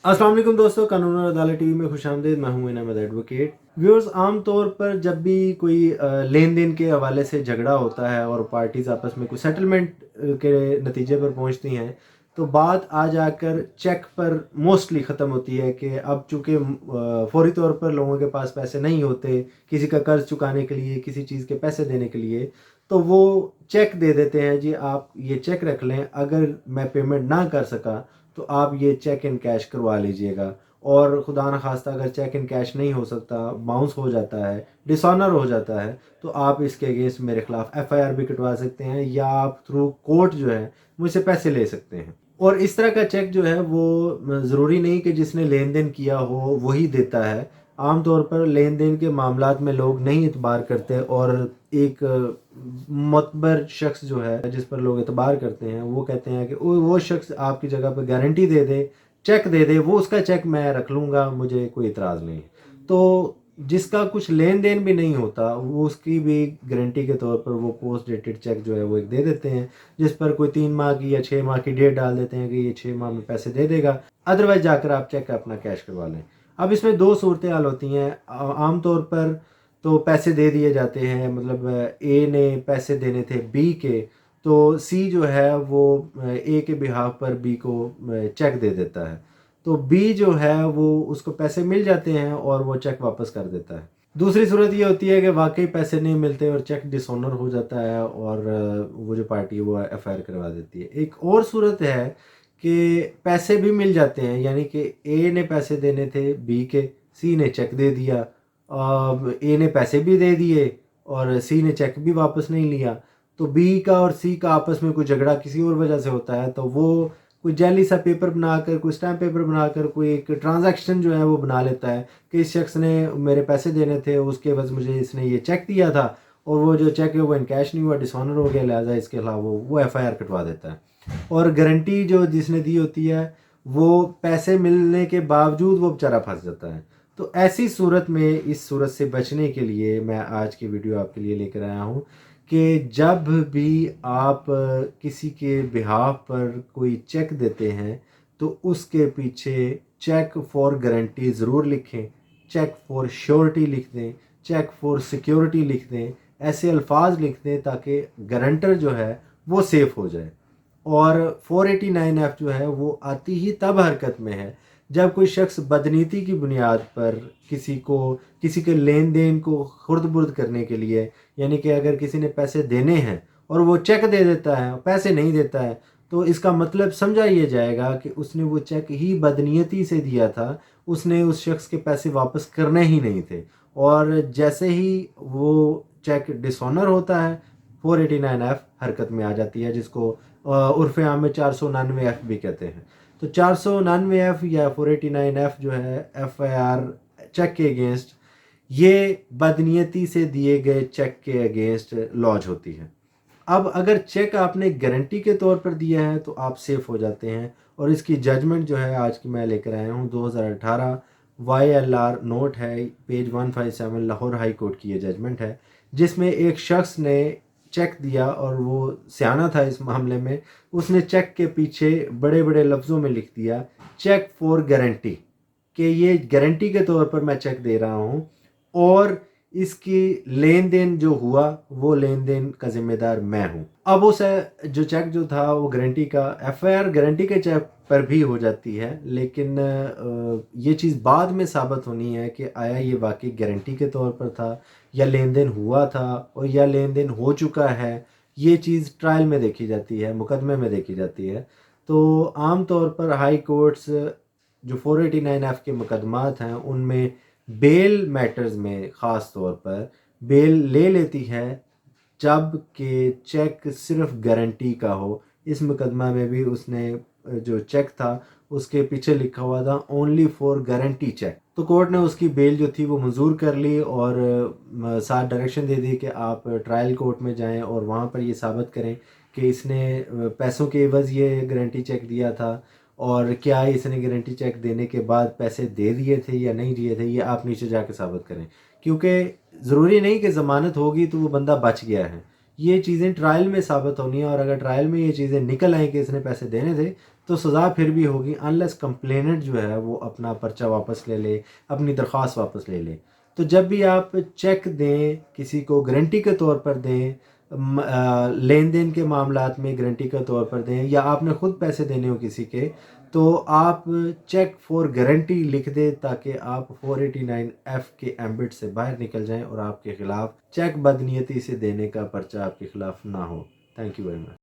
अस्सलाम वालेकुम दोस्तों, कानून और अदालत टीवी में खुशामदीद। मैं हूं इनाम एडवोकेट। व्यूअर्स, आम तौर पर जब भी कोई लेन देन के हवाले से झगड़ा होता है और पार्टीज़ आपस में कोई सेटलमेंट के नतीजे पर पहुंचती हैं, तो बात आ जाकर चेक पर मोस्टली ख़त्म होती है कि अब चूँकि फौरी तौर पर लोगों के पास पैसे नहीं होते किसी का कर्ज चुकाने के लिए, किसी चीज़ के पैसे देने के लिए, तो वो चेक दे देते हैं। जी आप ये चेक रख लें, अगर मैं पेमेंट ना कर सका तो आप ये चेक इन कैश करवा लीजिएगा। और खुदा न खास्ता अगर चेक इन कैश नहीं हो सकता, बाउंस हो जाता है, डिसऑनर हो जाता है, तो आप इसके अगेंस्ट मेरे खिलाफ एफआईआर भी कटवा सकते हैं या आप थ्रू कोर्ट जो है मुझसे पैसे ले सकते हैं। और इस तरह का चेक जो है वो ज़रूरी नहीं कि जिसने लेन देन किया हो वही देता है। आम तौर पर लेन देन के मामलात में लोग नहीं इतबार करते और एक मुतबर शख्स जो है जिस पर लोग इतबार करते हैं वो कहते हैं कि वो शख्स आपकी जगह पर गारंटी दे दे, चेक दे दे, वो उसका चेक मैं रख लूँगा, मुझे कोई इतराज़ नहीं है। तो जिसका कुछ लेन देन भी नहीं होता वो उसकी भी गारंटी के तौर पर वो पोस्ट डेटेड चेक जो है वो एक दे देते हैं, जिस पर कोई 3 माह की या 6 माह की डेट डाल देते हैं कि ये 6 माह में पैसे दे देगा, अदरवाइज जाकर आप चेक अपना कैश करवा लें। अब इसमें दो सूरत हाल होती हैं। आम तौर पर तो पैसे दे दिए जाते हैं, मतलब ए ने पैसे देने थे बी के, तो सी जो है वो ए के बिहाफ पर बी को चेक दे देता है, तो बी जो है वो उसको पैसे मिल जाते हैं और वो चेक वापस कर देता है। दूसरी सूरत ये होती है कि वाकई पैसे नहीं मिलते और चेक डिसऑनर हो जाता है और वो जो पार्टी है वो एफआईआर करवा देती है। एक और सूरत है कि पैसे भी मिल जाते हैं, यानी कि ए ने पैसे देने थे बी के, सी ने चेक दे दिया, ए ने पैसे भी दे दिए और सी ने चेक भी वापस नहीं लिया। तो बी का और सी का आपस में कोई झगड़ा किसी और वजह से होता है, तो वो कोई जैली सा पेपर बनाकर, कोई स्टैम्प पेपर बनाकर कोई एक ट्रांजैक्शन जो है वो बना लेता है कि इस शख्स ने मेरे पैसे देने थे, उसके बस मुझे इसने ये चेक दिया था और वो जो चेक है वो इनकैश नहीं हुआ, डिसऑनर हो गया, लिहाजा इसके खिलाफ वो एफआईआर कटवा देता है। और गारंटी जो जिसने दी होती है वो पैसे मिलने के बावजूद वो बेचारा फंस जाता है। तो ऐसी सूरत में, इस सूरत से बचने के लिए मैं आज की वीडियो आपके लिए लेकर आया हूँ कि जब भी आप किसी के बिहाफ पर कोई चेक देते हैं तो उसके पीछे चेक फॉर गारंटी ज़रूर लिखें, चेक फॉर श्योरिटी लिख दें, चेक फॉर सिक्योरिटी लिख दें, ऐसे अल्फाज लिख दें ताकि गारंटर जो है वो सेफ़ हो जाए। और 489F जो है वो आती ही तब हरकत में है जब कोई शख्स बदनीति की बुनियाद पर किसी के लेन देन को खुर्द बुर्द करने के लिए, यानी कि अगर किसी ने पैसे देने हैं और वो चेक दे देता है, पैसे नहीं देता है, तो इसका मतलब समझा ये जाएगा कि उसने वो चेक ही बदनीयती से दिया था, उसने उस शख्स के पैसे वापस करने ही नहीं थे। और जैसे ही वो चेक डिसऑनर होता है 489F हरकत में आ जाती है, जिसको उर्फ़ आम में 499F भी कहते हैं। तो 499F या 489F जो है एफआईआर चेक के अगेंस्ट, ये बदनीयती से दिए गए चेक के अगेंस्ट लॉन्च होती है। अब अगर चेक आपने गारंटी के तौर पर दिया है तो आप सेफ हो जाते हैं। और इसकी जजमेंट जो है आज की मैं लेकर आया हूँ 2018 YLR नोट है, पेज 157, लाहौर हाई कोर्ट की ये जजमेंट है, जिसमें एक शख्स ने चेक दिया और वो सियाना था इस मामले में, उसने चेक के पीछे बड़े बड़े लफ्ज़ों में लिख दिया चेक फॉर गारंटी, कि ये गारंटी के तौर पर मैं चेक दे रहा हूँ और इसकी लेन देन जो हुआ वो लेन देन का जिम्मेदार मैं हूँ। अब उस जो चेक जो था वो गारंटी का, एफआईआर गारंटी के चेक पर भी हो जाती है, लेकिन ये चीज़ बाद में साबित होनी है कि आया ये वाकई गारंटी के तौर पर था या लेन देन हुआ था और या लेन देन हो चुका है। ये चीज़ ट्रायल में देखी जाती है, मुकदमे में देखी जाती है। तो आम तौर पर हाई कोर्ट्स जो 489F के मुकदमात हैं उनमें बेल मैटर्स में ख़ास तौर पर बेल ले लेती है जब कि चेक सिर्फ गारंटी का हो। इस मुकदमा में भी उसने जो चेक था उसके पीछे लिखा हुआ था ओनली फॉर गारंटी चेक, तो कोर्ट ने उसकी बेल जो थी वो मंजूर कर ली और साथ डायरेक्शन दे दी कि आप ट्रायल कोर्ट में जाएं और वहाँ पर ये साबित करें कि इसने पैसों के एवज़ ये गारंटी चेक दिया था और क्या इसने गारंटी चेक देने के बाद पैसे दे दिए थे या नहीं दिए थे, ये आप नीचे जाके साबित करें। क्योंकि ज़रूरी नहीं कि ज़मानत होगी तो वो बंदा बच गया है, ये चीज़ें ट्रायल में साबित होनी है और अगर ट्रायल में ये चीज़ें निकल आएँ कि इसने पैसे देने थे تو سزا پھر بھی ہوگی انلیس کمپلیننٹ جو ہے وہ اپنا پرچہ واپس لے لے، اپنی درخواست واپس لے لے۔ تو جب بھی آپ چیک دیں کسی کو گارنٹی کے طور پر دیں، لین دین کے معاملات میں گارنٹی کے طور پر دیں، یا آپ نے خود پیسے دینے ہو کسی کے، تو آپ چیک فور گارنٹی لکھ دیں تاکہ آپ 489F کے ایمبٹ سے باہر نکل جائیں اور آپ کے خلاف چیک بدنیتی سے دینے کا پرچہ آپ کے خلاف نہ ہو۔ Thank you very much.